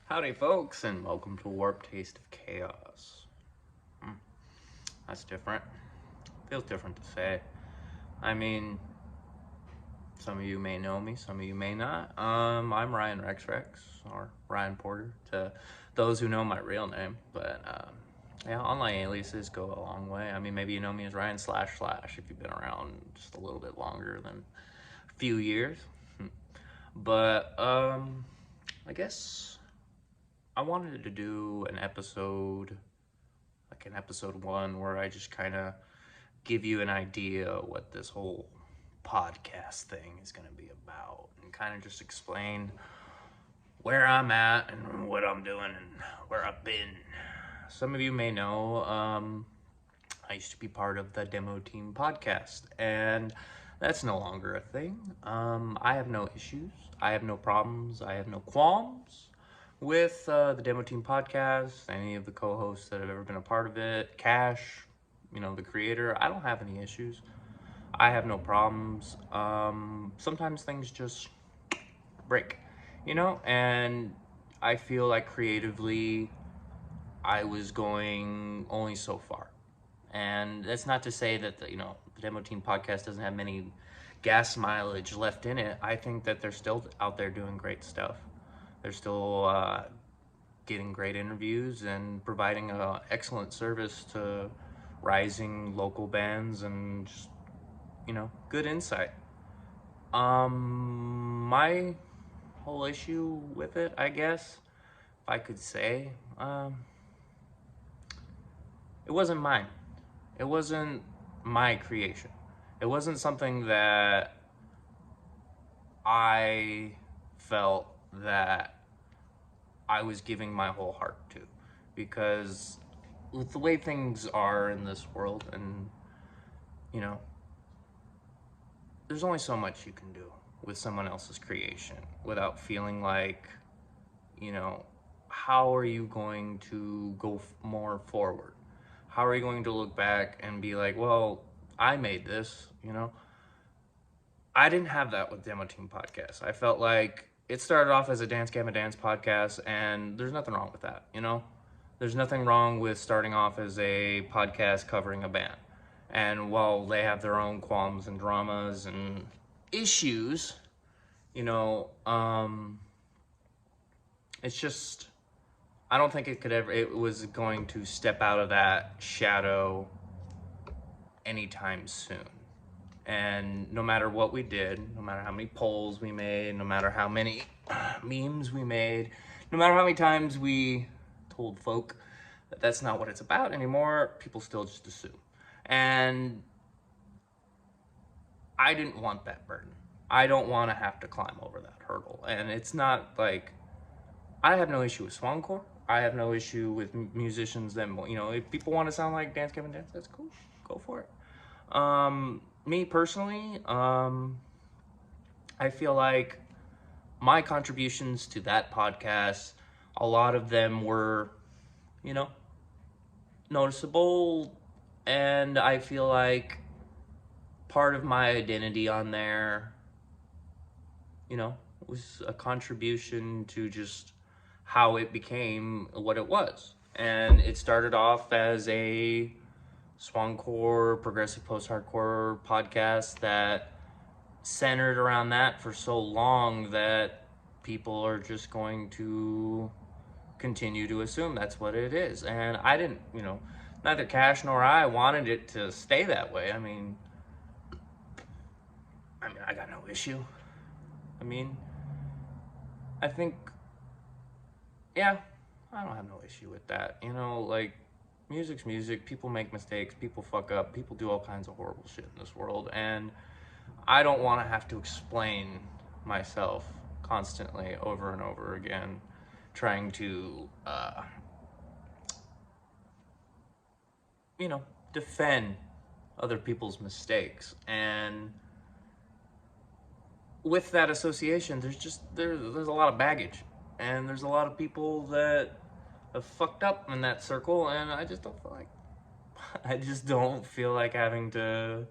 Howdy, folks, and welcome to Warped Taste of Chaos. That's different. Feels different to say. I mean, some of you may know me, some of you may not. I'm RyanRexWrex, or Ryan Porter, to those who know my real name. But yeah, online aliases go a long way. I mean, maybe you know me as Ryan / if you've been around just a little bit longer than a few years. But I guess I wanted to do an episode, like an episode 1, where I just kind of give you an idea what this whole podcast thing is going to be about, and kind of just explain where I'm at and what I'm doing and where I've been. Some of you may know I used to be part of the Demo Team podcast, and that's no longer a thing. I have no issues. I have no problems. I have no qualms with the Demo Team podcast, any of the co-hosts that have ever been a part of it, Cash, the creator. I don't have any issues. I have no problems. Sometimes things just break, and I feel like creatively I was going only so far. And that's not to say that the Demo Team podcast doesn't have many gas mileage left in it. I think that they're still out there doing great stuff. They're still getting great interviews and providing excellent service to rising local bands and just, good insight. My whole issue with it, I guess, if I could say, it wasn't mine. It wasn't my creation. It wasn't something that I felt that I was giving my whole heart to, because with the way things are in this world, and there's only so much you can do with someone else's creation without feeling like, how are you going to go more forward? How are you going to look back and be like, well, I made this, I didn't have that with Demo Team Podcast. I felt like it started off as a Dance Gamma Dance podcast, and there's nothing wrong with that, There's nothing wrong with starting off as a podcast covering a band. And while they have their own qualms and dramas and issues, it's just, I don't think it was going to step out of that shadow anytime soon. And no matter what we did, no matter how many polls we made, no matter how many memes we made, no matter how many times we told folk that that's not what it's about anymore, people still just assume. And I didn't want that burden. I don't want to have to climb over that hurdle. And it's not like, I have no issue with swancore. I have no issue with musicians that, if people want to sound like Dance Kevin Dance, that's cool. Go for it. Me personally, I feel like my contributions to that podcast, a lot of them were, noticeable. And I feel like part of my identity on there, was a contribution to just how it became what it was. And it started off as a swancore, progressive post-hardcore podcast that centered around that for so long that people are just going to continue to assume that's what it is. And I didn't, neither Cash nor I wanted it to stay that way. I mean, I got no issue. I think, yeah, I don't have no issue with that. Music's music. People make mistakes. People fuck up. People do all kinds of horrible shit in this world. And I don't want to have to explain myself constantly over and over again, trying to, defend other people's mistakes. And with that association, there's a lot of baggage, and there's a lot of people that have fucked up in that circle, and I just don't feel like having to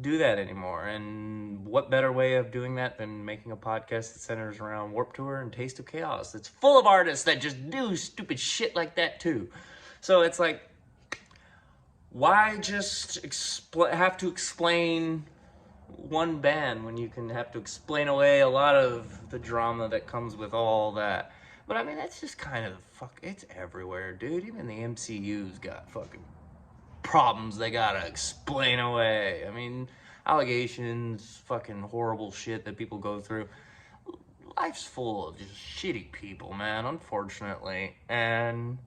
do that anymore. And what better way of doing that than making a podcast that centers around Warped Tour and Taste of Chaos? That's full of artists that just do stupid shit like that too. So it's like, why just have to explain one band when you can have to explain away a lot of the drama that comes with all that? But I mean, that's just kind of it's everywhere, dude. Even the MCU's got fucking problems they gotta explain away. I mean, allegations, fucking horrible shit that people go through. Life's full of just shitty people, man, unfortunately. And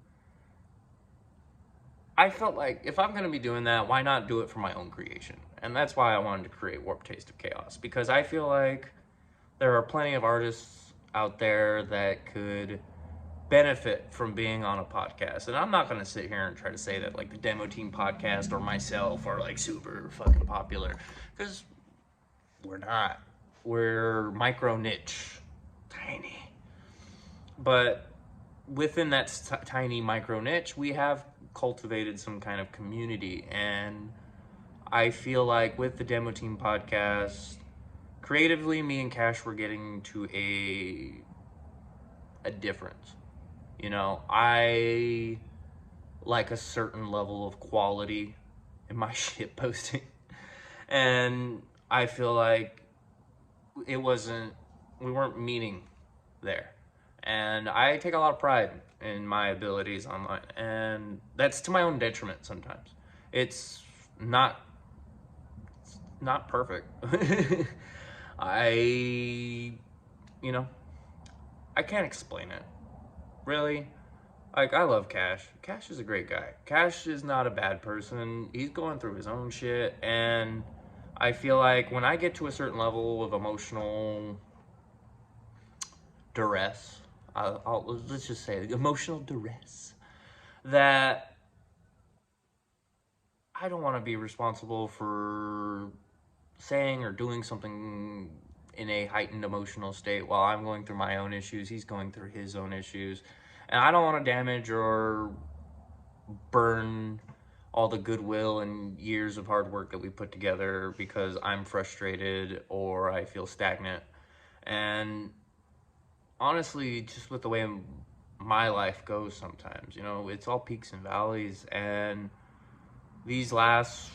I felt like if I'm gonna be doing that, why not do it for my own creation? And that's why I wanted to create Warped Taste of Chaos, because I feel like there are plenty of artists out there that could benefit from being on a podcast. And I'm not going to sit here and try to say that like the Demo Team podcast or myself are like super fucking popular, because we're not. We're micro niche, tiny. But within that tiny micro niche, we have cultivated some kind of community. And I feel like with the Demo Team podcast, creatively, me and Cash were getting to a difference. You know, I like a certain level of quality in my shit posting. And I feel like we weren't meeting there. And I take a lot of pride in my abilities online. And that's to my own detriment sometimes. It's not perfect. I can't explain it. Really, like, I love Cash. Cash is a great guy. Cash is not a bad person. He's going through his own shit, and I feel like when I get to a certain level of emotional duress, let's just say emotional duress, that I don't want to be responsible for saying or doing something in a heightened emotional state while I'm going through my own issues, he's going through his own issues. And I don't want to damage or burn all the goodwill and years of hard work that we put together because I'm frustrated or I feel stagnant. And honestly, just with the way my life goes sometimes, you know, it's all peaks and valleys. And these last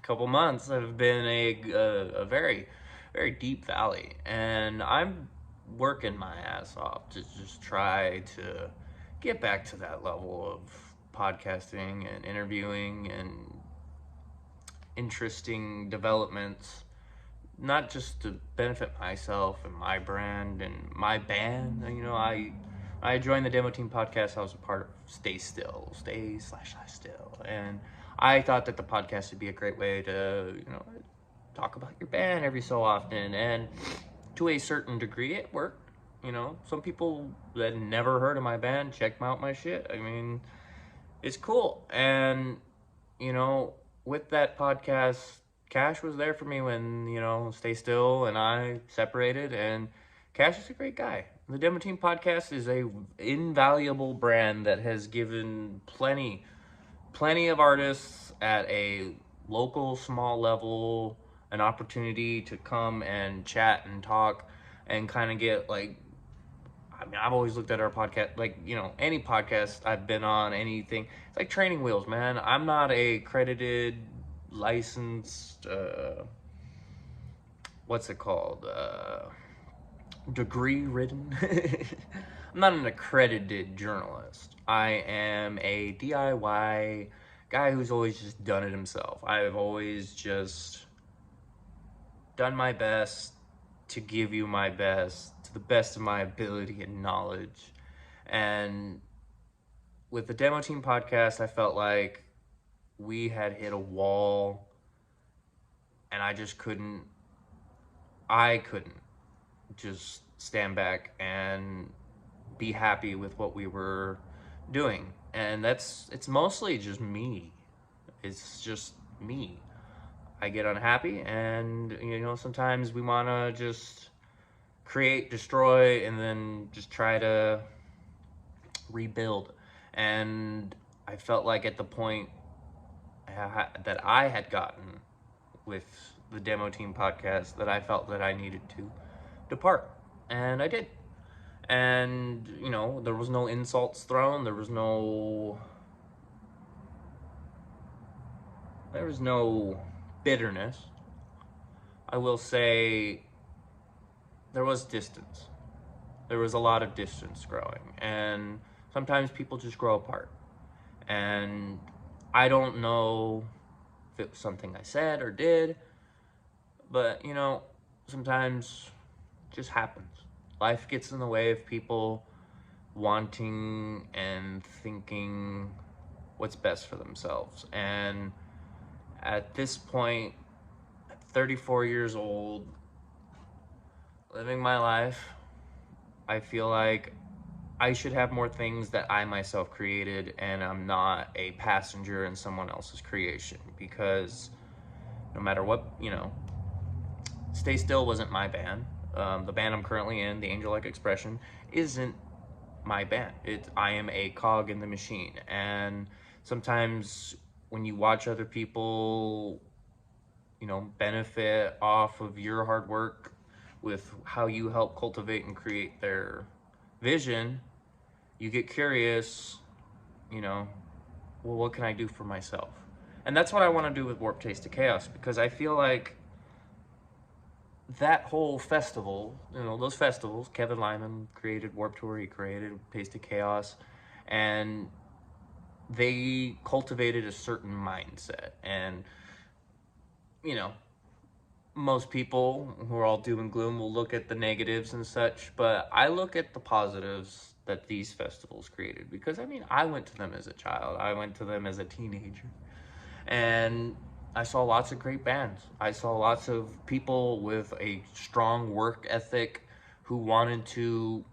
couple months have been a very, very deep valley. And I'm working my ass off to just try to get back to that level of podcasting and interviewing and interesting developments, not just to benefit myself and my brand and my band. You know, I joined the Demo Team podcast. I was a part of Stay Still, and I thought that the podcast would be a great way to, you know, talk about your band every so often. And to a certain degree, it worked. You know, some people that never heard of my band checked out my shit. I mean, it's cool. And, you know, with that podcast, Cash was there for me when, you know, Stay Still and I separated. And Cash is a great guy. The Demo Team podcast is a invaluable brand that has given plenty of artists at a local, small level an opportunity to come and chat and talk and kind of get, like, I mean, I've always looked at our podcast, like, you know, any podcast I've been on, anything, it's like training wheels, man. I'm not a accredited, licensed, what's it called? Degree ridden. I'm not an accredited journalist. I am a DIY guy who's always just done it himself. I've always just done my best to give you my best to the best of my ability and knowledge. And with the Demo Team podcast, I felt like we had hit a wall and I couldn't just stand back and be happy with what we were doing. And it's mostly just me. It's just me. I get unhappy, and, you know, sometimes we want to just create, destroy, and then just try to rebuild. And I felt like at the point that I had gotten with the Demo Team podcast that I felt that I needed to depart. And I did. And, you know, there was no insults thrown. There was no bitterness. I will say there was distance. There was a lot of distance growing. And sometimes people just grow apart. And I don't know if it was something I said or did, but, you know, sometimes it just happens. Life gets in the way of people wanting and thinking what's best for themselves. And at this point, at 34 years old, living my life, I feel like I should have more things that I myself created, and I'm not a passenger in someone else's creation, because no matter what, you know, Stay Still wasn't my band. The band I'm currently in, the Angel Like Expression, isn't my band. I am a cog in the machine. And sometimes when you watch other people, you know, benefit off of your hard work with how you help cultivate and create their vision, you get curious, you know, well, what can I do for myself? And that's what I want to do with Warped Taste of Chaos, because I feel like that whole festival, you know, those festivals, Kevin Lyman created Warped Tour, he created Taste of Chaos, and they cultivated a certain mindset. And, you know, most people who are all doom and gloom will look at the negatives and such, but I look at the positives that these festivals created, because, I mean, I went to them as a child, I went to them as a teenager, and I saw lots of great bands. I saw lots of people with a strong work ethic who wanted to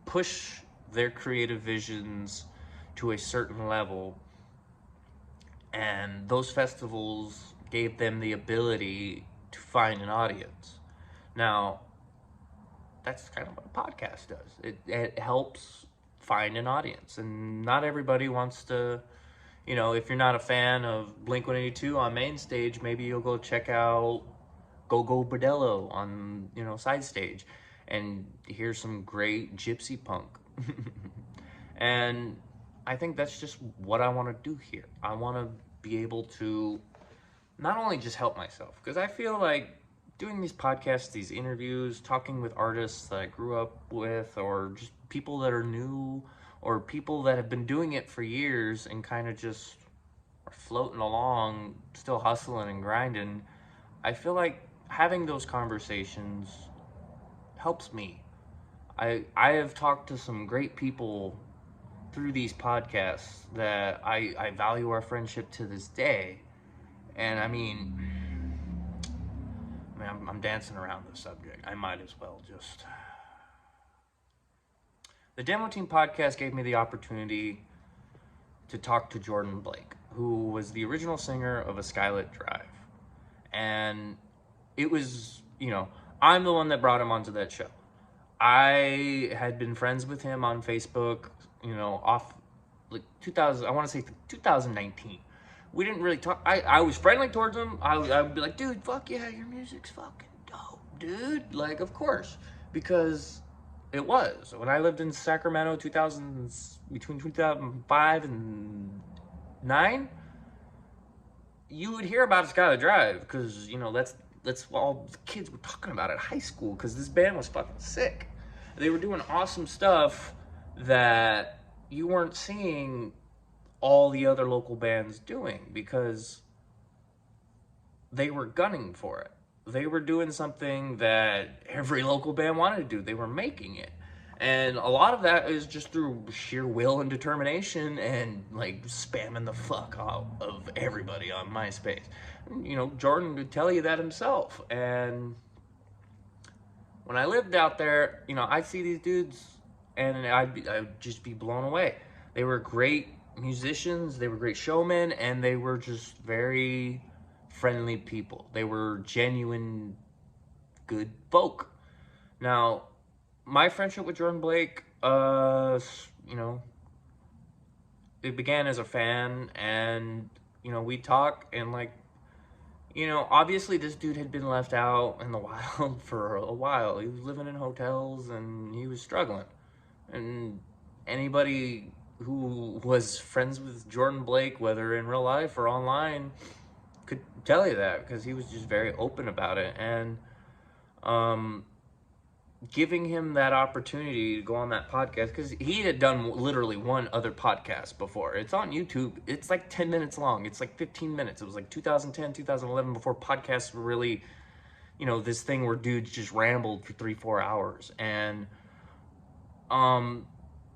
push their creative visions to a certain level. And those festivals gave them the ability to find an audience. Now, that's kind of what a podcast does. It helps find an audience. And not everybody wants to, you know, if you're not a fan of Blink-182 on main stage, maybe you'll go check out Go Go Bordello on, you know, side stage and hear some great gypsy punk. And I think that's just what I want to do here. I want to be able to not only just help myself, because I feel like doing these podcasts, these interviews, talking with artists that I grew up with, or just people that are new, or people that have been doing it for years and kind of just are floating along, still hustling and grinding, I feel like having those conversations helps me. I have talked to some great people through these podcasts that I value our friendship to this day. And I mean, I'm dancing around the subject. I might as well just... The Demo Team podcast gave me the opportunity to talk to Jordan Blake, who was the original singer of A Skylit Drive. And it was, you know, I'm the one that brought him onto that show. I had been friends with him on Facebook, you know, off like 2000, I want to say 2019. We didn't really talk. I was friendly towards him. I would be like, dude, fuck yeah, your music's fucking dope, dude. Like, of course, because it was. When I lived in Sacramento, between 2005 and 9, you would hear about Skylar Drive, because, you know, that's what all the kids were talking about at high school, because this band was fucking sick. They were doing awesome stuff that you weren't seeing all the other local bands doing, because they were gunning for it. They were doing something that every local band wanted to do. They were making it. And a lot of that is just through sheer will and determination and, like, spamming the fuck out of everybody on MySpace. You know, Jordan would tell you that himself. And when I lived out there, you know, I'd see these dudes and I'd just be blown away. They were great musicians, they were great showmen, and they were just very friendly people. They were genuine, good folk. Now, my friendship with Jordan Blake, you know, it began as a fan, and, you know, we talk, and, like, Obviously this dude had been left out in the wild for a while. He was living in hotels and he was struggling. And anybody who was friends with Jordan Blake, whether in real life or online, could tell you that, because he was just very open about it. And giving him that opportunity to go on that podcast, because he had done literally one other podcast before. It's on YouTube. It's like 10 minutes long. It's like 15 minutes. It was like 2010, 2011, before podcasts were really, this thing where dudes just rambled for 3-4 hours. And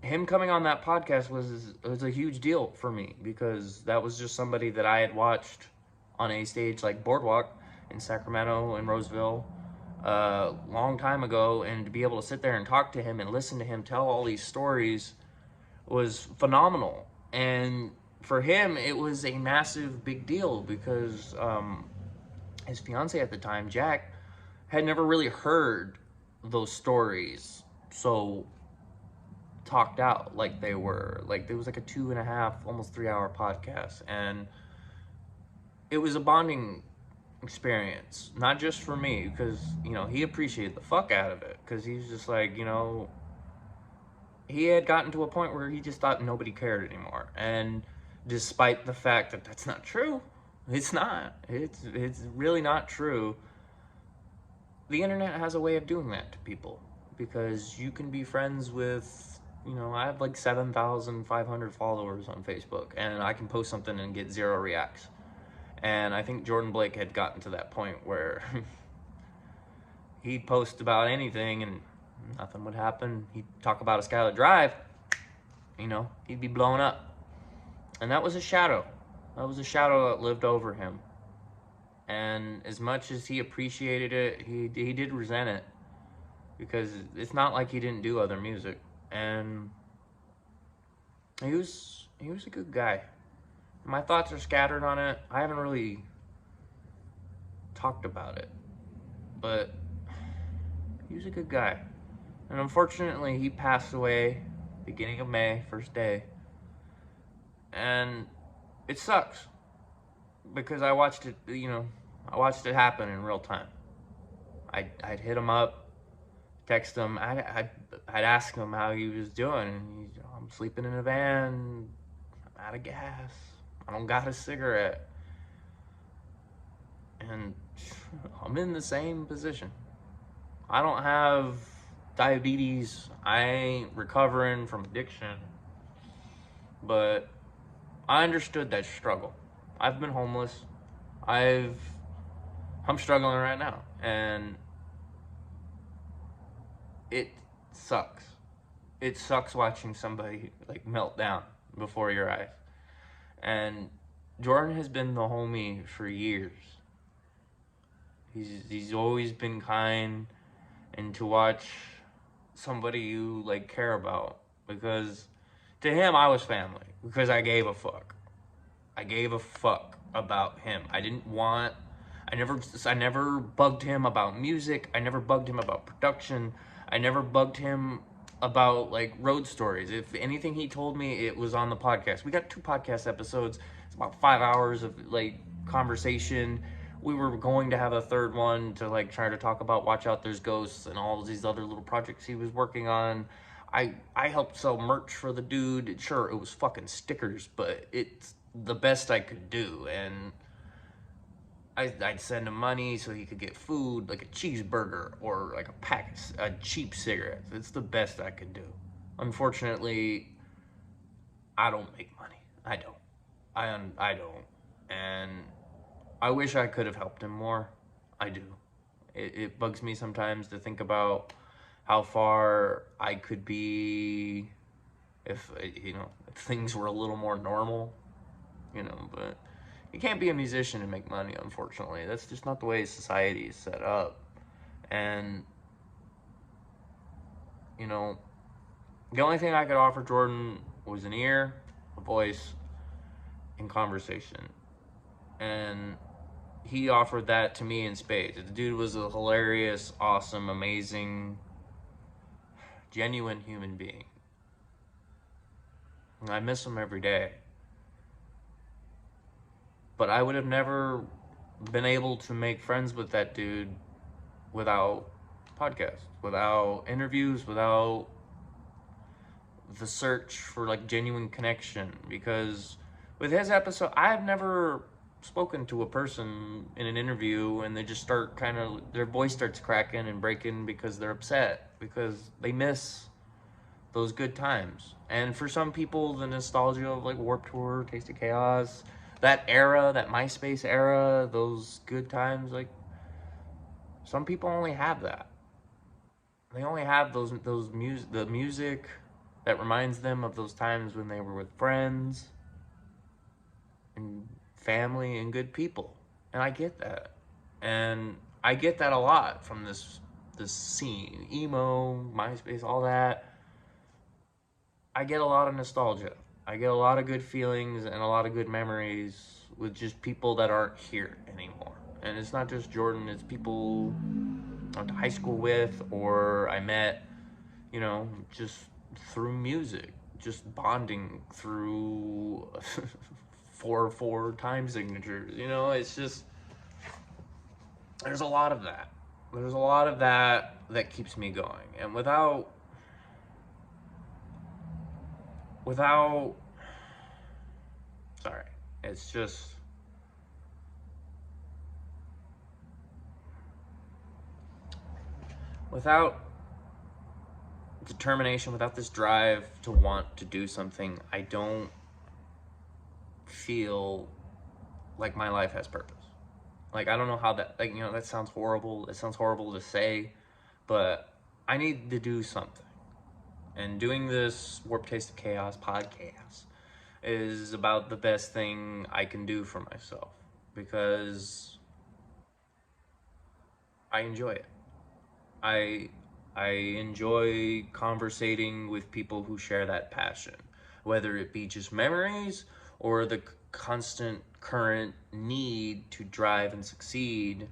him coming on that podcast was a huge deal for me, because that was just somebody that I had watched on a stage like Boardwalk in Sacramento and Roseville a long time ago, and to be able to sit there and talk to him and listen to him tell all these stories was phenomenal. And for him, it was a massive big deal, because his fiance at the time, Jack, had never really heard those stories so talked out like they were. Like, it was like a 2.5, almost 3-hour podcast, and it was a bonding experience, not just for me, because he appreciated the fuck out of it, because he's just like, he had gotten to a point where he just thought nobody cared anymore. And despite the fact that that's not true, it's really not true. The internet has a way of doing that to people, because you can be friends with, I have like 7,500 followers on Facebook, and I can post something and get 0 reacts. And I think Jordan Blake had gotten to that point where he'd post about anything and nothing would happen. He'd talk about a Skylar Drive, he'd be blown up. And that was a shadow. That was a shadow that lived over him. And as much as he appreciated it, he did resent it, because it's not like he didn't do other music. And he was a good guy. My thoughts are scattered on it. I haven't really talked about it, but he was a good guy. And unfortunately, he passed away beginning of May, first day. And it sucks, because I watched it, I watched it happen in real time. I'd hit him up, text him, I'd ask him how he was doing, and I'm sleeping in a van, I'm out of gas, I don't got a cigarette. And I'm in the same position. I don't have diabetes, I ain't recovering from addiction, but I understood that struggle. I've been homeless. I'm struggling right now, and it sucks. It sucks watching somebody like melt down before your eyes. And Jordan has been the homie for years. He's always been kind, and to watch somebody you like care about, because to him I was family, because I gave a fuck. I gave a fuck about him. I never bugged him about music. I never bugged him about production. I never bugged him about like road stories. If anything he told me, it was on the podcast. We got 2 podcast episodes. It's about 5 hours of like conversation. We were going to have a third one to like try to talk about Watch Out There's Ghosts and all these other little projects he was working on. I helped sell merch for the dude. Sure, it was fucking stickers, but it's the best I could do. And I'd send him money so he could get food, like a cheeseburger or like a cheap cigarettes. It's the best I could do. Unfortunately, I don't make money. I don't. I don't. And I wish I could have helped him more. I do. It bugs me sometimes to think about how far I could be if things were a little more normal, but you can't be a musician and make money, unfortunately. That's just not the way society is set up. And the only thing I could offer Jordan was an ear, a voice, and conversation. And he offered that to me in spades. The dude was a hilarious, awesome, amazing, genuine human being. And I miss him every day. But I would have never been able to make friends with that dude without podcasts, without interviews, without the search for like genuine connection. Because with his episode, I've never spoken to a person in an interview and they just start kind of, their voice starts cracking and breaking because they're upset, because they miss those good times. And for some people, the nostalgia of like Warped Tour, Taste of Chaos, that era, that MySpace era, those good times, like some people only have that. They only have the music that reminds them of those times when they were with friends and family and good people. And I get that. And I get that a lot from this scene, emo, MySpace, all that. I get a lot of nostalgia. I get a lot of good feelings and a lot of good memories with just people that aren't here anymore. And it's not just Jordan, it's people I went to high school with, or I met, just through music, just bonding through 4 time signatures. It's just, there's a lot of that. There's a lot of that keeps me going. And without sorry, it's just, without determination, without this drive to want to do something, I don't feel like my life has purpose. Like, I don't know how that, that sounds horrible. It sounds horrible to say, but I need to do something. And doing this Warped Taste of Chaos podcast is about the best thing I can do for myself, because I enjoy it. I enjoy conversating with people who share that passion, whether it be just memories or the constant current need to drive and succeed,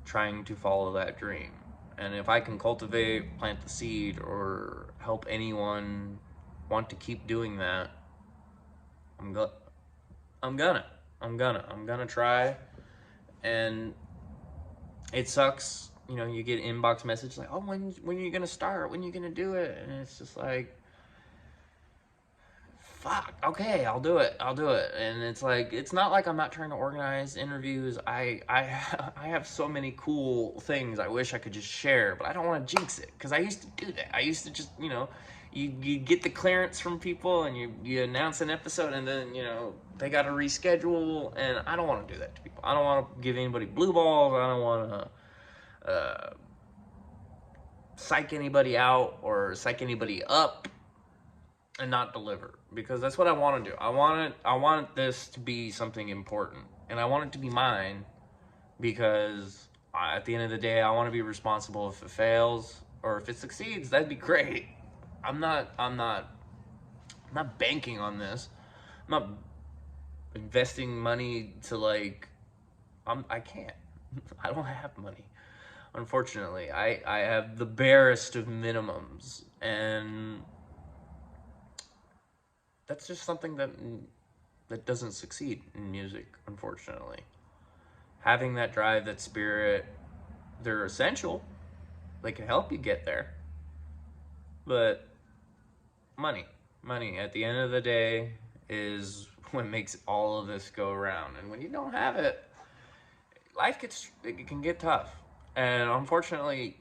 trying to follow that dream. And if I can cultivate, plant the seed, or help anyone want to keep doing that, I'm gonna try. And it sucks, you get inbox message like, oh, when are you gonna start? When are you gonna do it? And it's just like, fuck, okay, I'll do it. And it's like, it's not like I'm not trying to organize interviews. I have so many cool things I wish I could just share, but I don't want to jinx it, because I used to do that. I used to just, you get the clearance from people and you announce an episode, and then, they got to reschedule, and I don't want to do that to people. I don't want to give anybody blue balls. I don't want to psych anybody out or psych anybody up and not deliver, because that's what I want to do. I want this to be something important, and I want it to be mine, because at the end of the day, I want to be responsible if it fails, or if it succeeds, that'd be great. I'm not banking on this. I'm not investing money to I can't. I don't have money. Unfortunately, I have the barest of minimums, and that's just something that doesn't succeed in music, unfortunately. Having that drive, that spirit, they're essential. They can help you get there. But money at the end of the day is what makes all of this go around. And when you don't have it, it can get tough. And unfortunately,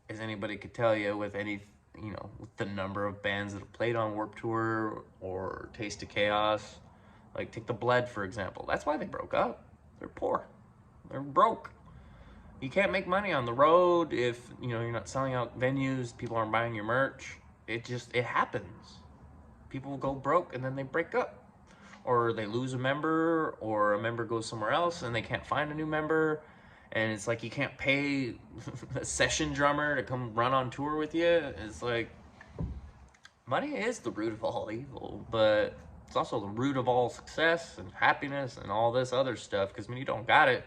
as anybody could tell you, with with the number of bands that have played on Warped Tour or Taste of Chaos, like take the Bled, for example. That's why they broke up. They're poor. They're broke. You can't make money on the road if, you're not selling out venues, people aren't buying your merch. It happens. People go broke and then they break up. Or they lose a member, or a member goes somewhere else and they can't find a new member. And it's like, you can't pay a session drummer to come run on tour with you. It's like, money is the root of all evil, but it's also the root of all success and happiness and all this other stuff. Because when you don't got it,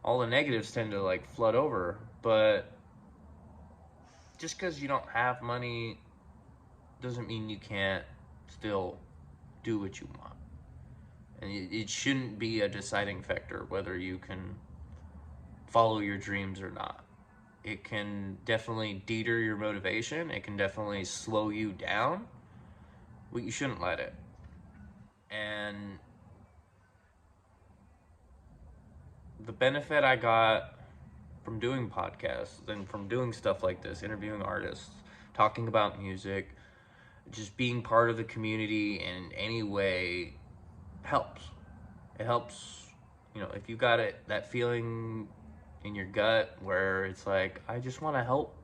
all the negatives tend to flood over. But just because you don't have money doesn't mean you can't still do what you want. And it shouldn't be a deciding factor whether you can follow your dreams or not. It can definitely deter your motivation. It can definitely slow you down, but you shouldn't let it. And the benefit I got from doing podcasts and from doing stuff like this, interviewing artists, talking about music, just being part of the community in any way helps. It helps, if you got that feeling in your gut where it's like, I just want to help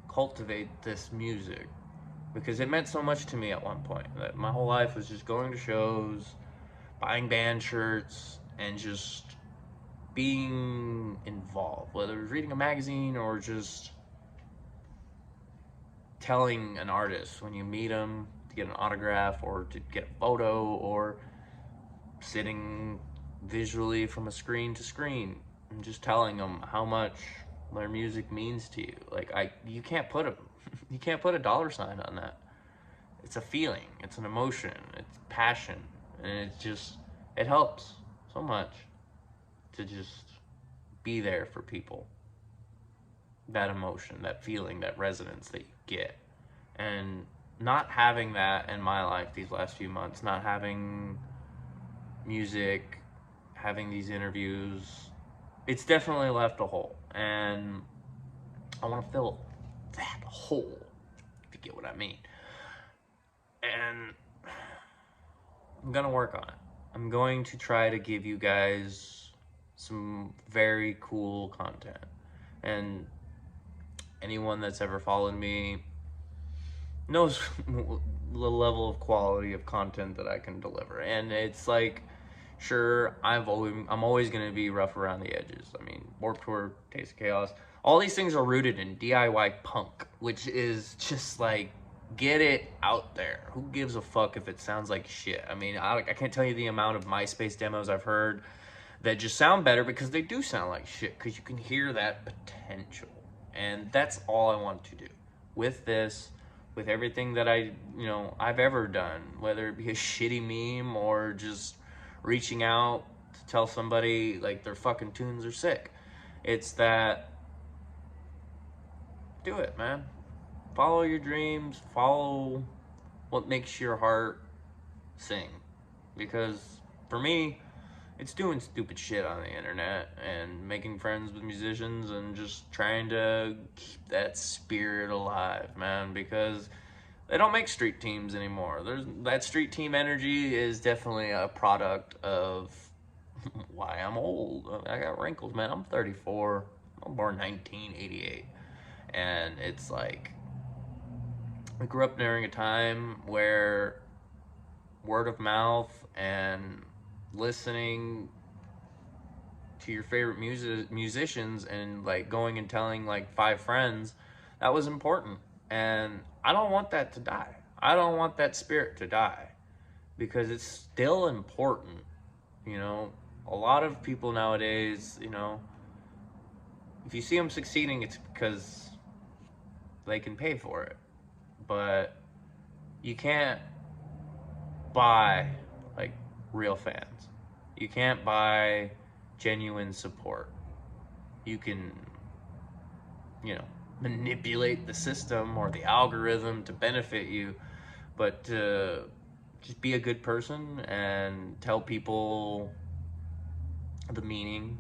cultivate this music, because it meant so much to me at one point. That my whole life was just going to shows, buying band shirts, and just being involved, whether it was reading a magazine or just telling an artist when you meet them to get an autograph or to get a photo, or sitting visually from a screen to screen and just telling them how much their music means to you. Like, you can't put a dollar sign on that. It's a feeling, it's an emotion, it's passion, and it helps so much to just be there for people. That emotion, that feeling, that resonance that you get. And not having that in my life these last few months, not having music, having these interviews, it's definitely left a hole. And I want to fill that hole, if you get what I mean. And I'm going to work on it. I'm going to try to give you guys some very cool content. And anyone that's ever followed me knows the level of quality of content that I can deliver. And it's like, sure, I'm always going to be rough around the edges. I mean, Warped Tour, Taste of Chaos, all these things are rooted in DIY punk, which is just like, get it out there. Who gives a fuck if it sounds like shit? I mean, I can't tell you the amount of MySpace demos I've heard that just sound better because they do sound like shit, because you can hear that potential. And that's all I want to do with this, with everything that I've ever done, whether it be a shitty meme or just reaching out to tell somebody like their fucking tunes are sick. It's that, do it, man. Follow your dreams, follow what makes your heart sing. Because for me, it's doing stupid shit on the internet and making friends with musicians and just trying to keep that spirit alive, man, because they don't make street teams anymore. That street team energy is definitely a product of why I'm old. I got wrinkles, man. I'm 34. I'm born 1988. And it's like, I grew up during a time where word of mouth and listening to your favorite musicians and like going and telling like 5 friends, that was important. And I don't want that to die. I don't want that spirit to die, because it's still important. A lot of people nowadays, if you see them succeeding, it's because they can pay for it. But you can't buy like real fans. You can't buy genuine support. You can, manipulate the system or the algorithm to benefit you, but to just be a good person and tell people the meaning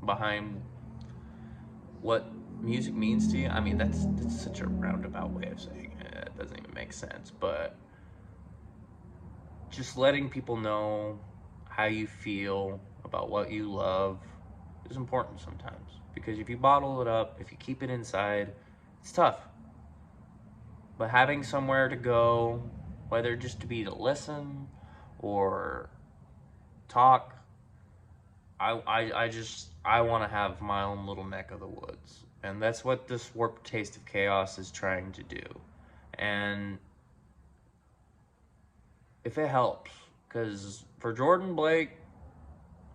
behind what music means to you. I mean, that's such a roundabout way of saying it. It doesn't even make sense, but just letting people know how you feel about what you love is important sometimes. Because if you bottle it up, if you keep it inside, it's tough. But having somewhere to go, whether just to be to listen or talk, I want to have my own little neck of the woods. And that's what this Warped Taste of Chaos is trying to do. And if it helps, because for Jordan Blake,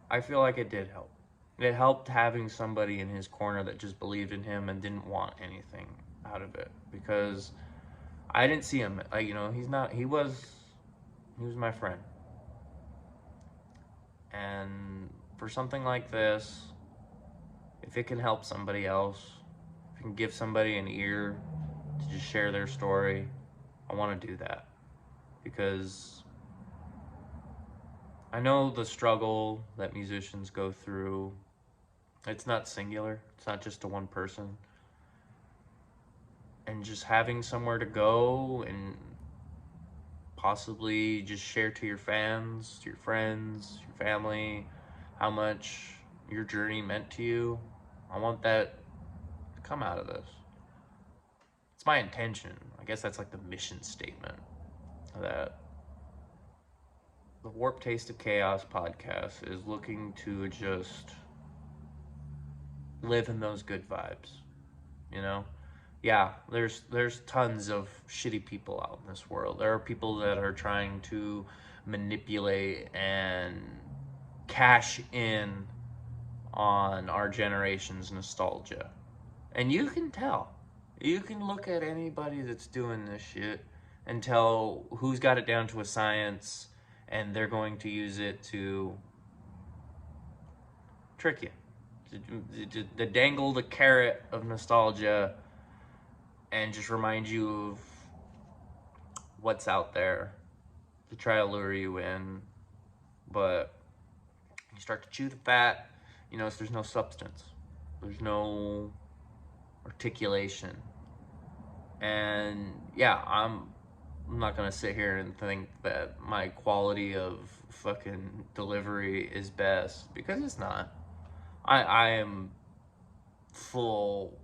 I feel like it did help. It helped having somebody in his corner that just believed in him and didn't want anything out of it. Because I didn't see him, he was my friend. And for something like this, if it can help somebody else, if it can give somebody an ear to just share their story, I want to do that. Because I know the struggle that musicians go through. It's not singular. It's not just to one person. And just having somewhere to go and possibly just share to your fans, to your friends, your family, how much your journey meant to you. I want that to come out of this. It's my intention. I guess that's like the mission statement, that the Warped Taste of Chaos podcast is looking to just live in those good vibes, you know? Yeah, there's tons of shitty people out in this world. There are people that are trying to manipulate and cash in on our generation's nostalgia. And you can tell. You can look at anybody that's doing this shit and tell who's got it down to a science, and they're going to use it to trick you. To dangle the carrot of nostalgia and just remind you of what's out there to try to lure you in. But you start to chew the fat, you notice there's no substance. There's no articulation. And yeah, I'm not gonna sit here and think that my quality of fucking delivery is best, because it's not. I am full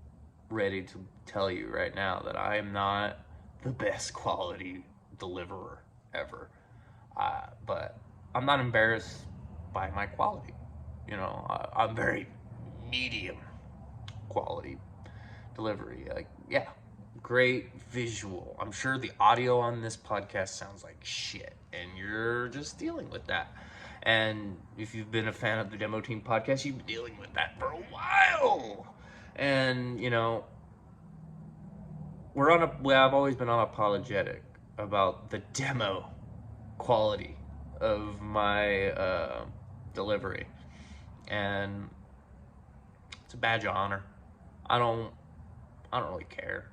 ready to tell you right now that I am not the best quality deliverer ever. But I'm not embarrassed by my quality. You know, I'm very medium quality delivery. Like, yeah, great visual. I'm sure the audio on this podcast sounds like shit, and you're just dealing with that. And if you've been a fan of the Demo Team podcast, you've been dealing with that for a while. And, you know, I've always been unapologetic about the demo quality of my delivery. And it's a badge of honor. I don't really care.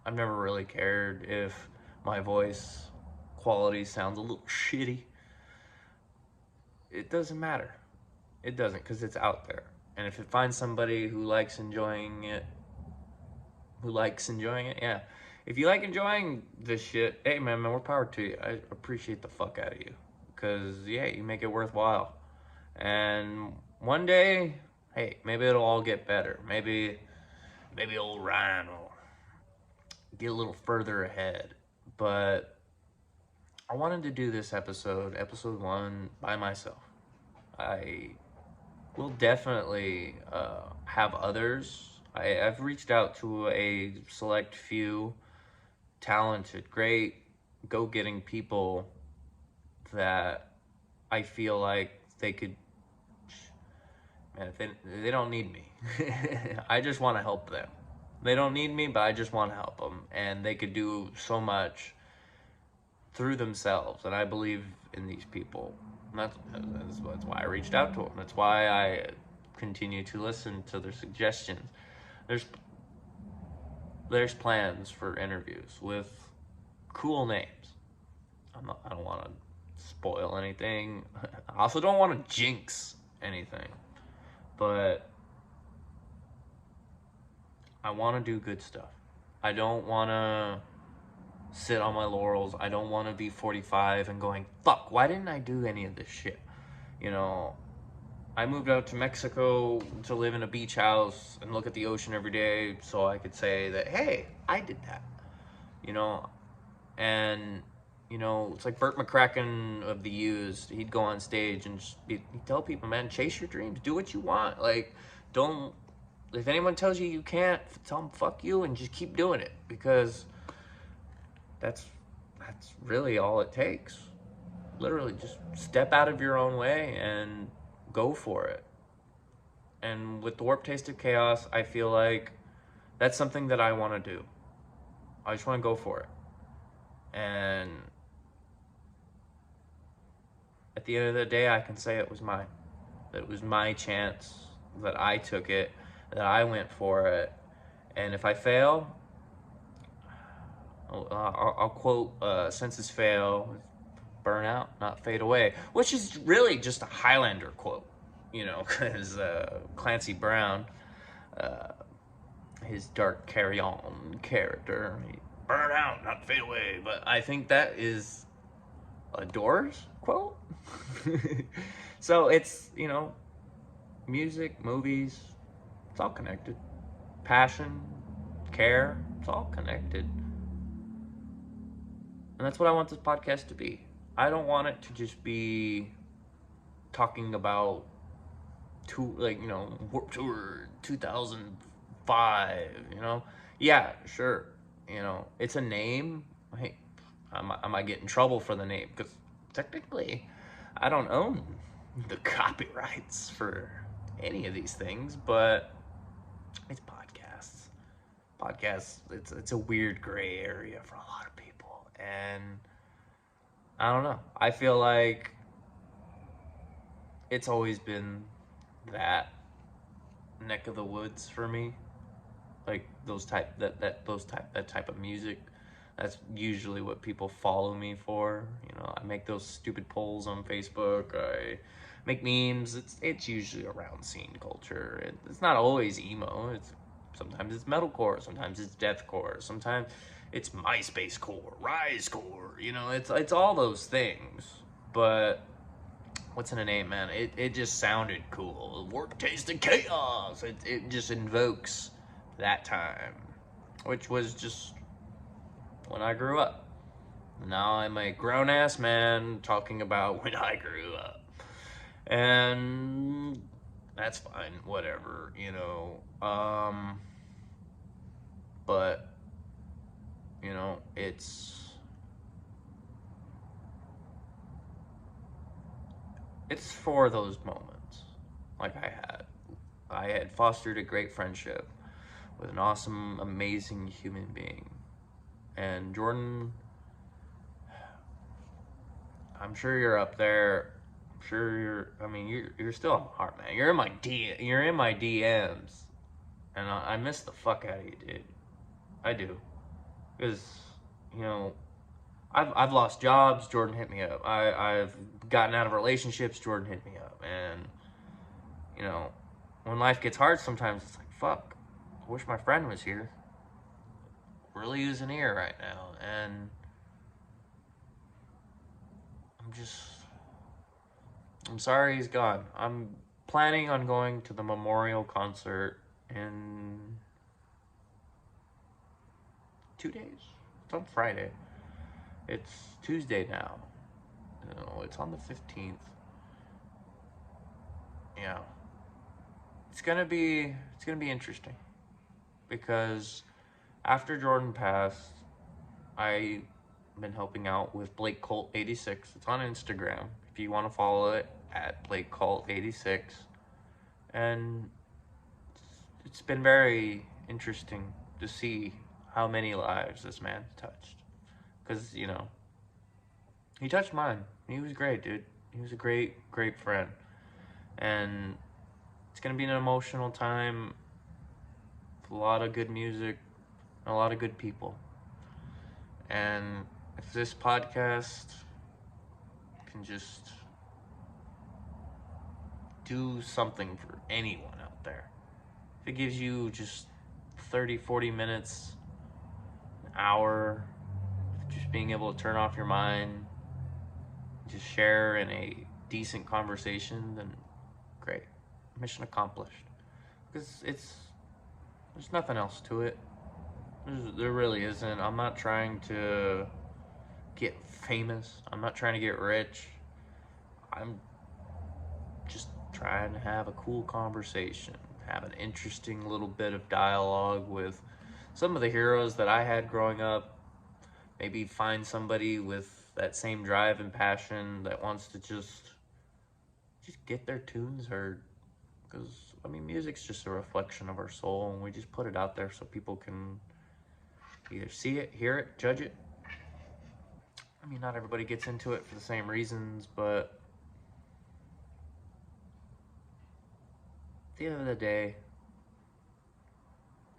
I've never really cared if my voice quality sounds a little shitty. It doesn't matter. It doesn't, because it's out there. And if it finds somebody who likes enjoying it, yeah. If you like enjoying this shit, hey man, more power to you. I appreciate the fuck out of you. Because, yeah, you make it worthwhile. And one day, hey, maybe it'll all get better. Maybe old Ryan will get a little further ahead. But I wanted to do this episode 1, by myself. I will definitely have others. I've reached out to a select few talented, great, go-getting people that I feel like they could, man, if they don't need me. I just want to help them. They don't need me, but I just want to help them. And they could do so much through themselves, and I believe in these people. And that's why I reached out to them. That's why I continue to listen to their suggestions. There's plans for interviews with cool names. I don't want to spoil anything. I also don't want to jinx anything. But I want to do good stuff. I don't want to sit on my laurels. I don't want to be 45 and going, fuck, why didn't I do any of this shit? You know, I moved out to Mexico to live in a beach house and look at the ocean every day so I could say that, hey, I did that. You know, and, you know, it's like Burt McCracken of The Used. He'd go on stage and he'd tell people, man, chase your dreams. Do what you want. Like, don't, if anyone tells you you can't, tell them fuck you and just keep doing it, because that's really all it takes. Literally, just step out of your own way and go for it. And with the Warped Taste of Chaos, I feel like that's something that I want to do. I just want to go for it. And at the end of the day, I can say it was mine. That it was my chance, that I took it, that I went for it. And if I fail, I'll quote Census Fail, burn out, not fade away, which is really just a Highlander quote, you know, because Clancy Brown, uh, his dark carry-on character, he, burn out, not fade away. But I think that is a Doors quote. So it's, you know, music, movies, it's all connected. Passion, care, it's all connected. And that's what I want this podcast to be. I don't want it to just be talking about Warped Tour 2005, you know? Yeah, sure. You know, it's a name. Hey, I might get in trouble for the name because technically I don't own the copyrights for any of these things, but it's podcasts. Podcasts, it's a weird gray area for a lot of people. And I don't know. I feel like it's always been that neck of the woods for me. Like that type of music. That's usually what people follow me for. You know, I make those stupid polls on Facebook. I make memes. It's usually around scene culture. It's not always emo. Sometimes it's metalcore. Sometimes it's deathcore. Sometimes it's MySpace core, Rise core. You know, it's all those things. But what's in a name, man? It just sounded cool. Warped Taste of Chaos. It just invokes that time, which was just when I grew up. Now I'm a grown ass man talking about when I grew up. And that's fine, whatever, you know. But you know, it's for those moments like I had fostered a great friendship with an awesome, amazing human being. And Jordan, I'm sure you're up there. I'm sure you're still in my heart, man. You're in my DMs. And I miss the fuck out of you, dude. I do. Because, you know, I've lost jobs, Jordan hit me up. I've gotten out of relationships, Jordan hit me up. And, you know, when life gets hard sometimes, it's like, fuck, I wish my friend was here. Really use an ear right now. And I'm sorry he's gone. I'm planning on going to the memorial concert in 2 days. It's on Friday. It's Tuesday now. No, it's on the 15th. Yeah. It's gonna be interesting. Because after Jordan passed, I've been helping out with Blake Colt 86. It's on Instagram if you want to follow it at Blake Colt 86. And it's been very interesting to see how many lives this man touched. Because, you know, he touched mine. He was great, dude. He was a great friend. And it's going to be an emotional time with a lot of good music and a lot of good people. And if this podcast can just do something for anyone out there, if it gives you just 30, 40 minutes, an hour, just being able to turn off your mind, just share in a decent conversation, then great. Mission accomplished. Because there's nothing else to it. There really isn't. I'm not trying to get famous. I'm not trying to get rich. I'm just trying to have a cool conversation, have an interesting little bit of dialogue with some of the heroes that I had growing up. Maybe find somebody with that same drive and passion that wants to just get their tunes heard. Because, I mean, music's just a reflection of our soul, and we just put it out there so people can either see it, hear it, judge it. I mean, not everybody gets into it for the same reasons, but the end of the day,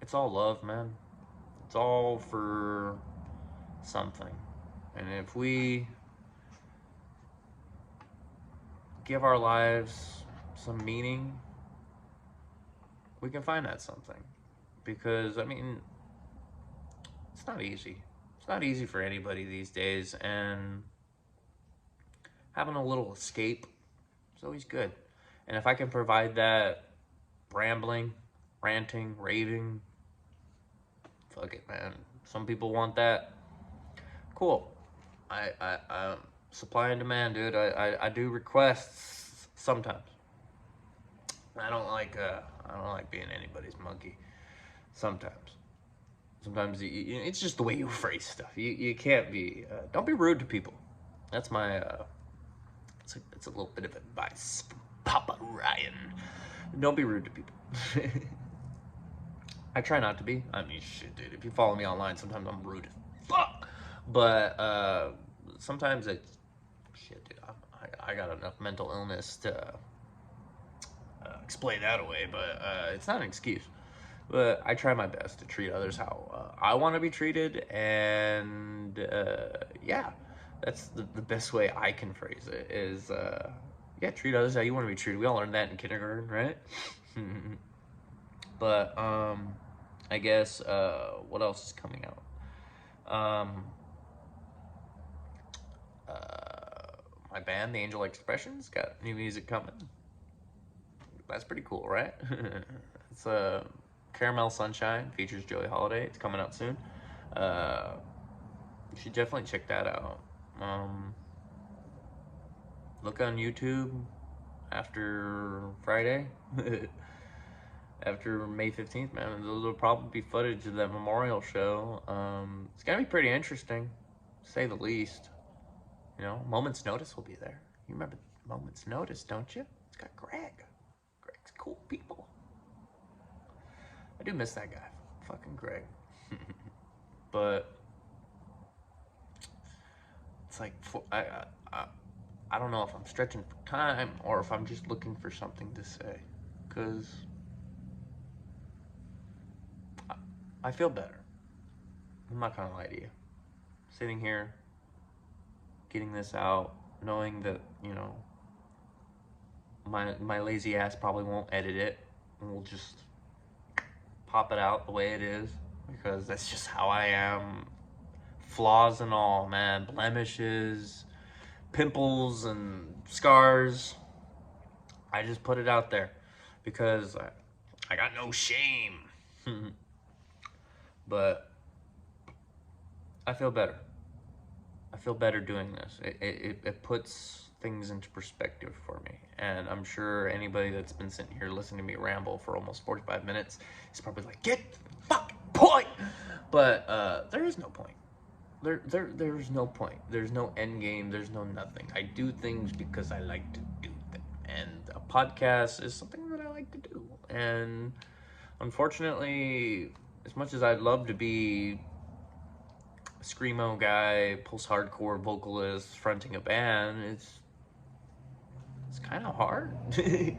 it's all love, man. It's all for something. And if we give our lives some meaning, we can find that something. Because, I mean, it's not easy. It's not easy for anybody these days, and having a little escape is always good. And if I can provide that rambling, ranting, raving, fuck it, man. Some people want that. Cool. I supply and demand, dude. I do requests sometimes. I don't like being anybody's monkey. Sometimes it's just the way you phrase stuff. You can't be. Don't be rude to people. That's my. It's a little bit of advice from Papa Ryan. Don't be rude to people. I try not to be. I mean, shit, dude. If you follow me online, sometimes I'm rude as fuck. But sometimes it's shit, dude. I got enough mental illness to explain that away, but it's not an excuse. But I try my best to treat others how I want to be treated, and yeah, that's the best way I can phrase it is, yeah, treat others how you want to be treated. We all learned that in kindergarten, right? But I guess what else is coming out? My band, The Angel Expressions, got new music coming. That's pretty cool, right? It's Caramel Sunshine, features Joey Holiday. It's coming out soon. You should definitely check that out. Look on YouTube after Friday. After May 15th, man. Those will probably be footage of that memorial show. It's gonna be pretty interesting, to say the least. You know, Moment's Notice will be there. You remember Moment's Notice, don't you? It's got Greg. Greg's cool people. I do miss that guy. Fucking Greg. But it's like, I don't know if I'm stretching for time or if I'm just looking for something to say. Because I feel better. I'm not gonna lie to you. Sitting here, getting this out, knowing that, you know, my lazy ass probably won't edit it, and we'll just pop it out the way it is, because that's just how I am. Flaws and all, man. Blemishes, pimples and scars. I just put it out there because I got no shame. But I feel better. I feel better doing this. It puts things into perspective for me. And I'm sure anybody that's been sitting here listening to me ramble for almost 45 minutes is probably like, get the fucking point! But there is no point. There's no point. There's no end game. There's no nothing. I do things because I like to do them. And a podcast is something that I like to do. And unfortunately, as much as I'd love to be a screamo guy, post-hardcore vocalist, fronting a band, it's kind of hard. You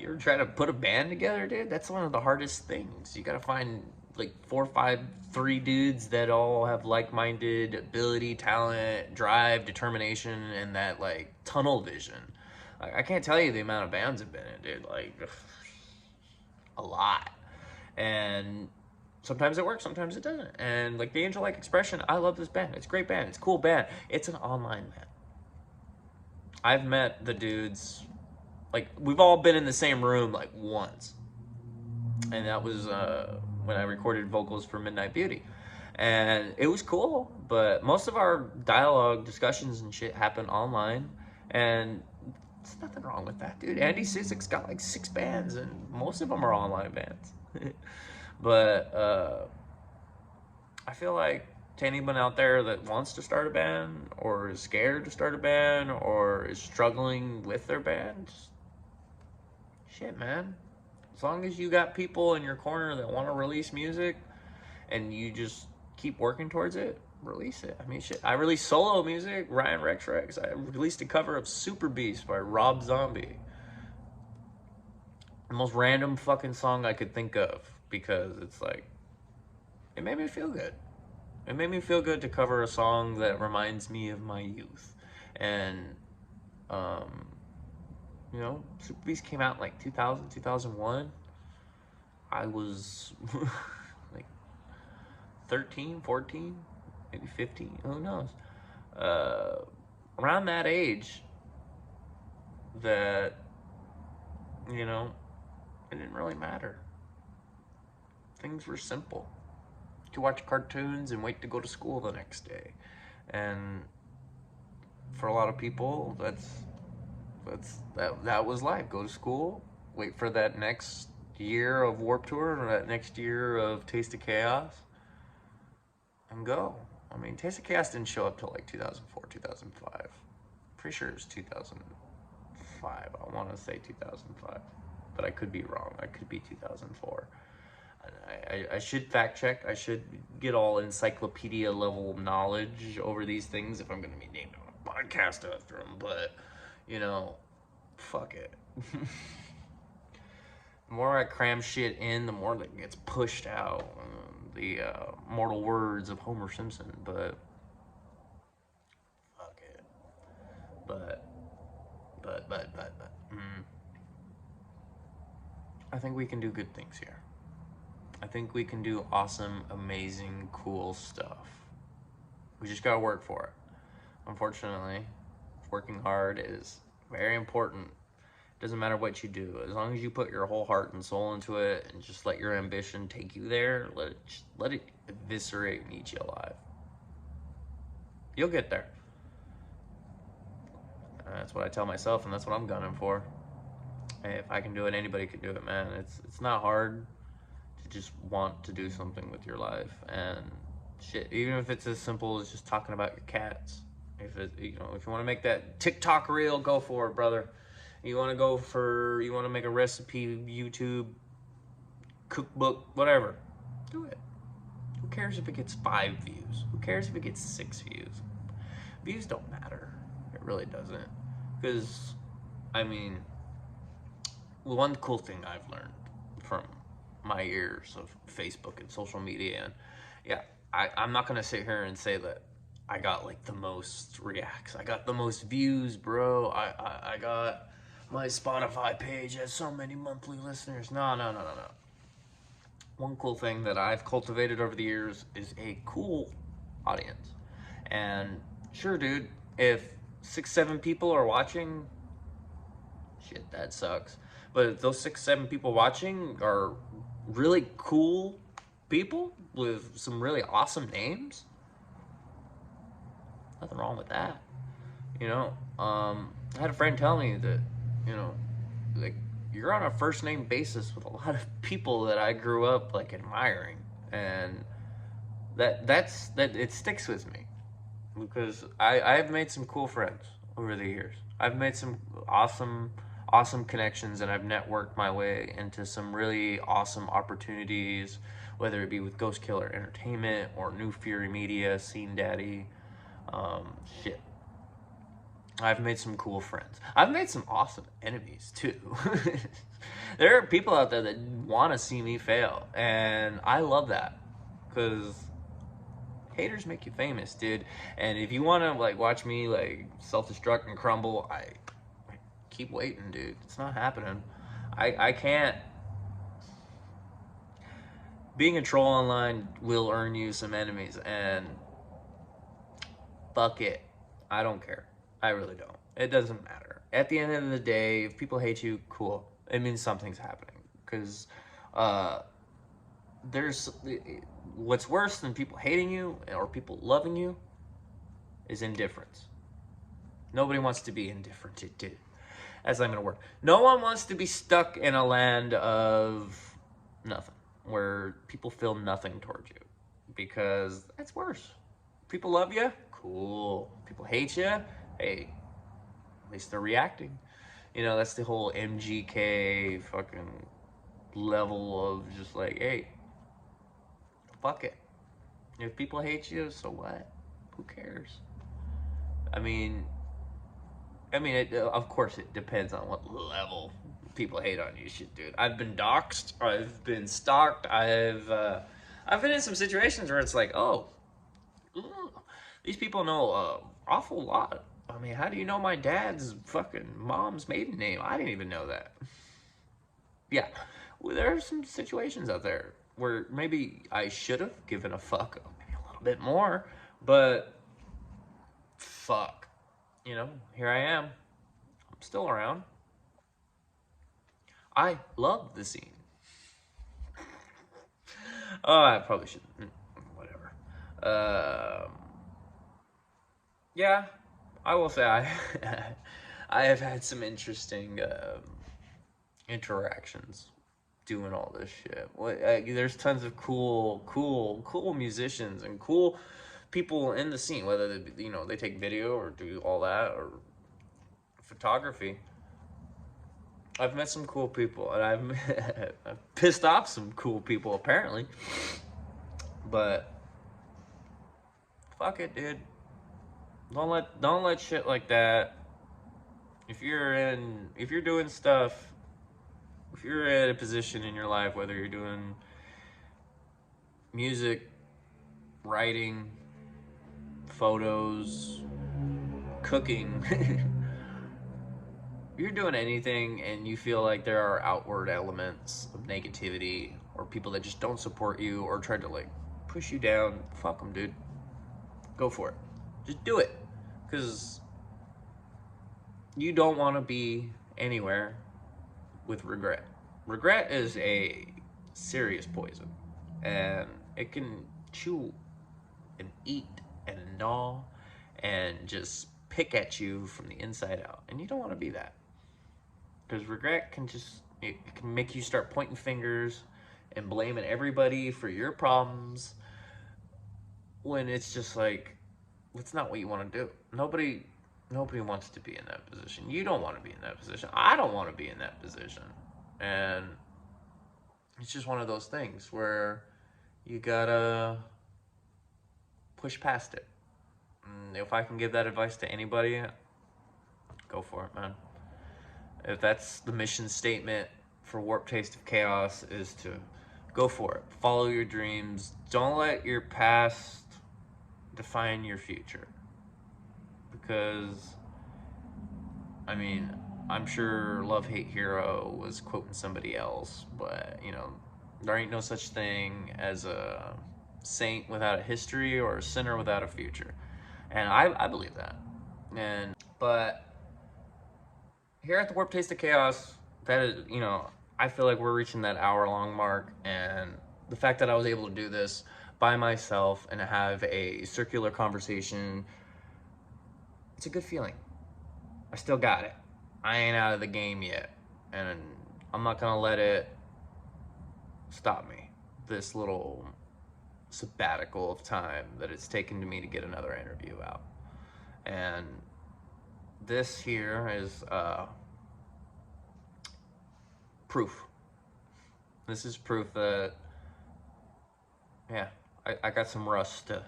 ever try to put a band together, dude? That's one of the hardest things. You gotta find like 4, 5, 3 dudes that all have like-minded ability, talent, drive, determination, and that like tunnel vision. I can't tell you the amount of bands I've been in, dude. Like a lot. And sometimes it works, sometimes it doesn't. And like the Angel Expression, I love this band. It's a great band. It's a cool band. It's an online band. I've met the dudes, like we've all been in the same room like once. And that was when I recorded vocals for Midnight Beauty. And it was cool, but most of our dialogue, discussions and shit happen online. And there's nothing wrong with that, dude. Andy Sizek's got like 6 bands and most of them are online bands. But I feel like to anyone out there that wants to start a band or is scared to start a band or is struggling with their band, shit, man. As long as you got people in your corner that want to release music and you just keep working towards it, release it. I mean, shit. I released solo music, RyanRexWrex. I released a cover of Super Beast by Rob Zombie. the most random fucking song I could think of, because it's like, it made me feel good. It made me feel good to cover a song that reminds me of my youth. And, um, you know, Super Beast came out in like 2000, 2001. I was like 13, 14, maybe 15, who knows? Around that age, that, you know, it didn't really matter. Things were simple. You could watch cartoons and wait to go to school the next day. And for a lot of people, that was life. Go to school, wait for that next year of Warped Tour or that next year of Taste of Chaos, and go. I mean, Taste of Chaos didn't show up till like 2004, 2005. Pretty sure it was 2005. I want to say 2005, but I could be wrong. I could be 2004. I should fact check. I should get all encyclopedia level knowledge over these things if I'm going to be naming a podcast after them. But, you know, fuck it. The more I cram shit in, the more that gets pushed out. The mortal words of Homer Simpson. But, fuck it. But. I think we can do good things here. I think we can do awesome, amazing, cool stuff. We just gotta work for it. Unfortunately, working hard is very important. Doesn't matter what you do. As long as you put your whole heart and soul into it and just let your ambition take you there, let it eviscerate and eat you alive. You'll get there. That's what I tell myself, and that's what I'm gunning for. Hey, if I can do it, anybody can do it, man. It's not hard to just want to do something with your life. And shit, even if it's as simple as just talking about your cats. If you want to make that TikTok reel, go for it, brother. You want to make a recipe, YouTube, cookbook, whatever. Do it. Who cares if it gets 5 views? Who cares if it gets 6 views? Views don't matter. It really doesn't. Because, I mean, one cool thing I've learned from my years of Facebook and social media, and yeah, I'm not going to sit here and say that I got like the most reacts. I got the most views, bro. I got my Spotify page has so many monthly listeners. No. One cool thing that I've cultivated over the years is a cool audience. And sure, dude, if 6-7 people are watching, shit, that sucks. But if those 6-7 people watching are really cool people with some really awesome names, nothing wrong with that. You know, I had a friend tell me that, you know, like, you're on a first name basis with a lot of people that I grew up like admiring, and that it sticks with me, because I've made some cool friends over the years. I've made some awesome connections, and I've networked my way into some really awesome opportunities, whether it be with Ghost Killer Entertainment or New Fury Media, Scene Daddy, shit. I've made some cool friends. I've made some awesome enemies too. There are people out there that want to see me fail, and I love that, because haters make you famous, dude. And if you want to like watch me like self-destruct and crumble, I keep waiting, dude. It's not happening. I can't. Being a troll online will earn you some enemies, and fuck it. I don't care. I really don't. It doesn't matter. At the end of the day, if people hate you, cool. It means something's happening. Because there's what's worse than people hating you or people loving you is indifference. Nobody wants to be indifferent, dude. That's not going to work. No one wants to be stuck in a land of nothing, where people feel nothing towards you, because that's worse. People love you, cool. People hate you, hey, at least they're reacting. You know, that's the whole MGK fucking level of just like, hey, fuck it. If people hate you, so what? Who cares? I mean, of course, it depends on what level people hate on you shit, dude. I've been doxxed. I've been stalked. I've been in some situations where it's like, oh, these people know an awful lot. I mean, how do you know my dad's fucking mom's maiden name? I didn't even know that. Yeah, well, there are some situations out there where maybe I should have given a fuck maybe a little bit more, but fuck. You know, here I am. I'm still around. I love the scene. Oh, I probably should. Whatever. Yeah, I will say I have had some interesting interactions doing all this shit. There's tons of cool musicians and cool people in the scene, whether they take video or do all that or photography. I've met some cool people, and I've pissed off some cool people apparently. But fuck it, dude. Don't let shit like that. If you're doing stuff, if you're at a position in your life, whether you're doing music, writing, photos, cooking, if you're doing anything and you feel like there are outward elements of negativity or people that just don't support you or try to like push you down, fuck them, dude. Go for it. Just do it. Because you don't want to be anywhere with regret. Regret is a serious poison, and it can chew and eat and gnaw and just pick at you from the inside out, and you don't want to be that. Because regret it can make you start pointing fingers and blaming everybody for your problems, when it's just like, it's not what you want to do. Nobody wants to be in that position. You don't want to be in that position. I don't want to be in that position. And it's just one of those things where you gotta push past it. And if I can give that advice to anybody, go for it, man. If that's the mission statement for Warped Taste of Chaos, is to go for it. Follow your dreams. Don't let your past define your future. Because, I mean, I'm sure Love Hate Hero was quoting somebody else, but, there ain't no such thing as a saint without a history or a sinner without a future. And I believe that. But here at the Warped Taste of Chaos, that is, I feel like we're reaching that hour-long mark, and the fact that I was able to do this by myself and have a circular conversation, it's a good feeling. I still got it. I ain't out of the game yet, and I'm not gonna let it stop me. This little sabbatical of time that it's taken to me to get another interview out. And this here is proof. This is proof that, yeah, I got some rust to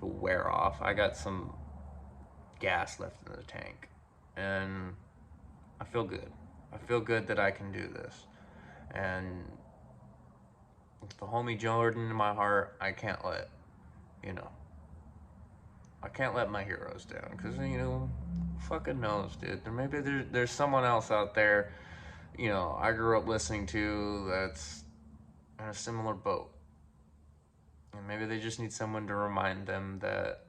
wear off. I got some gas left in the tank, and I feel good. I feel good that I can do this. And with the homie Jordan in my heart, I can't let, I can't let my heroes down, because, fucking knows, dude. Maybe there's someone else out there, I grew up listening to that's in a similar boat. And maybe they just need someone to remind them that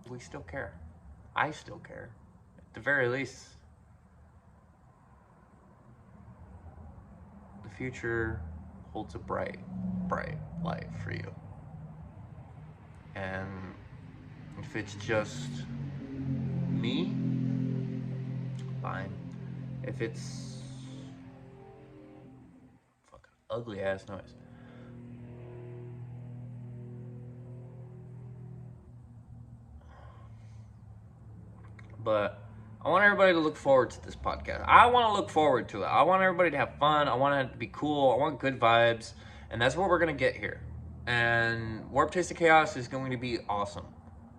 we still care. I still care. At the very least, the future holds a bright light for you. And if it's just me, fine. If it's fucking ugly ass noise, but I want everybody to look forward to this podcast. I want to look forward to it. I want everybody to have fun. I want it to be cool. I want good vibes. And that's what we're going to get here. And Warped Taste of Chaos is going to be awesome.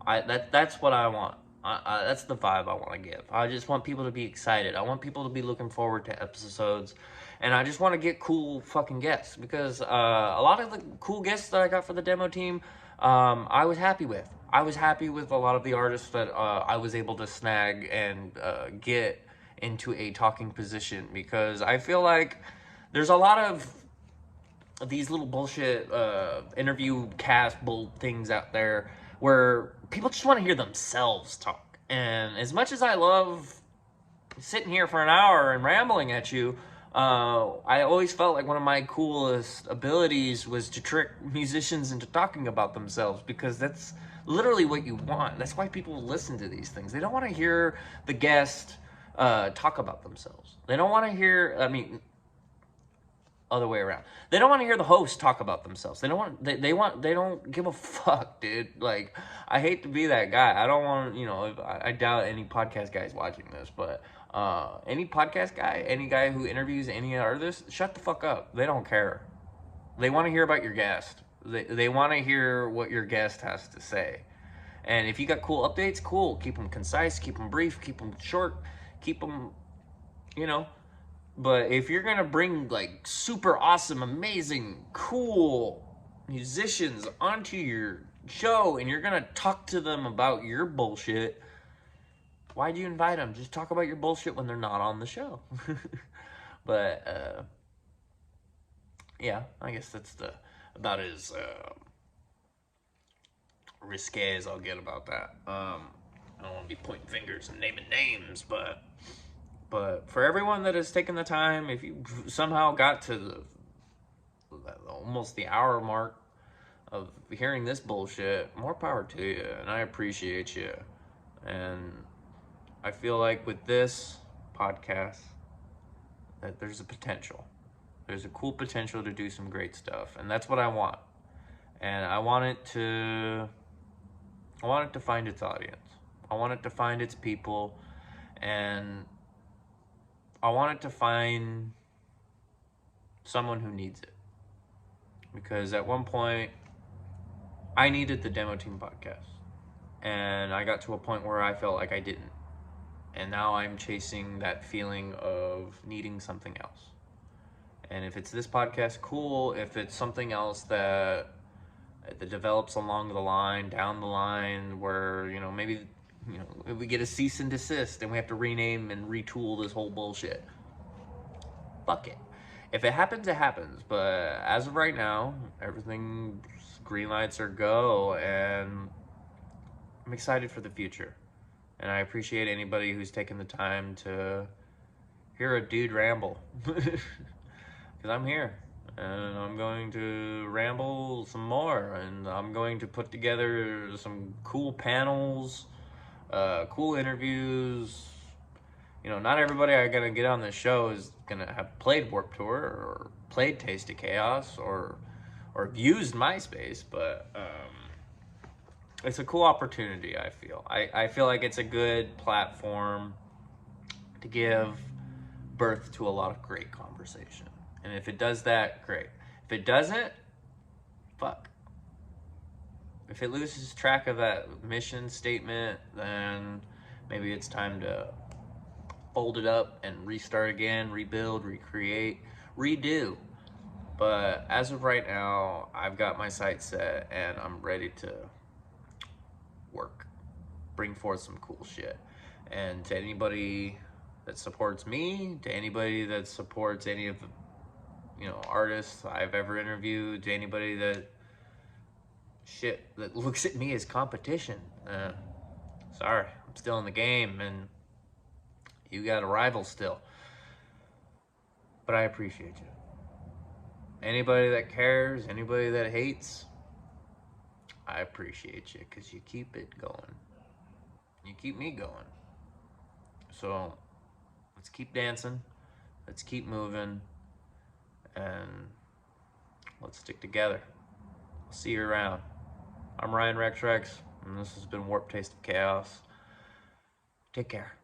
That's what I want. That's the vibe I want to give. I just want people to be excited. I want people to be looking forward to episodes. And I just want to get cool fucking guests. Because a lot of the cool guests that I got for the demo team, I was happy with. I was happy with a lot of the artists that I was able to snag and get into a talking position. Because I feel like there's a lot of these little bullshit interview cast bull things out there where people just want to hear themselves talk. And as much as I love sitting here for an hour and rambling at you, I always felt like one of my coolest abilities was to trick musicians into talking about themselves, because that's literally what you want. That's why people listen to these things. They don't want to hear the guest talk about themselves. They don't want to hear, other way around. They don't want to hear the host talk about themselves. They don't want. They don't give a fuck, dude. Like, I hate to be that guy. I don't want. I doubt any podcast guys watching this, but any podcast guy, any guy who interviews any artist, shut the fuck up. They don't care. They want to hear about your guest. They want to hear what your guest has to say. And if you got cool updates, cool. Keep them concise. Keep them brief. Keep them short. Keep them, But if you're gonna bring like super awesome, amazing, cool musicians onto your show and you're gonna talk to them about your bullshit, why'd you invite them? Just talk about your bullshit when they're not on the show. But yeah, I guess that's about as risque as I'll get about that. I don't want to be pointing fingers and naming names, but for everyone that has taken the time, if you somehow got to almost the hour mark of hearing this bullshit, more power to you, and I appreciate you. And I feel like with this podcast that there's a potential. There's a cool potential to do some great stuff, and that's what I want. And I want it to find its audience. I want it to find its people, and I want it to find someone who needs it. Because at one point, I needed the Demo Team podcast. And I got to a point where I felt like I didn't. And now I'm chasing that feeling of needing something else. And if it's this podcast, cool. If it's something else that develops along the line, down the line, where, maybe if we get a cease and desist and we have to rename and retool this whole bullshit, fuck it. If it happens, it happens. But as of right now, everything, green lights are go, and I'm excited for the future. And I appreciate anybody who's taken the time to hear a dude ramble. Because I'm here. And I'm going to ramble some more. And I'm going to put together some cool panels, cool interviews. Not everybody I'm gonna get on this show is gonna have played Warped Tour or played Taste of Chaos or used MySpace, but it's a cool opportunity. I feel like it's a good platform to give birth to a lot of great conversation. And if it does that, great. If it doesn't, fuck. If it loses track of that mission statement, then maybe it's time to fold it up and restart again, rebuild, recreate, redo. But as of right now, I've got my sights set and I'm ready to work, bring forth some cool shit. And to anybody that supports me, to anybody that supports any of the artists I've ever interviewed, to anybody that looks at me as competition, sorry, I'm still in the game and you got a rival still. But I appreciate you. Anybody that cares, anybody that hates, I appreciate you, because you keep it going. You keep me going. So let's keep dancing. Let's keep moving. And let's stick together. I'll see you around. I'm RyanRexWrex, and this has been Warped Taste of Chaos. Take care.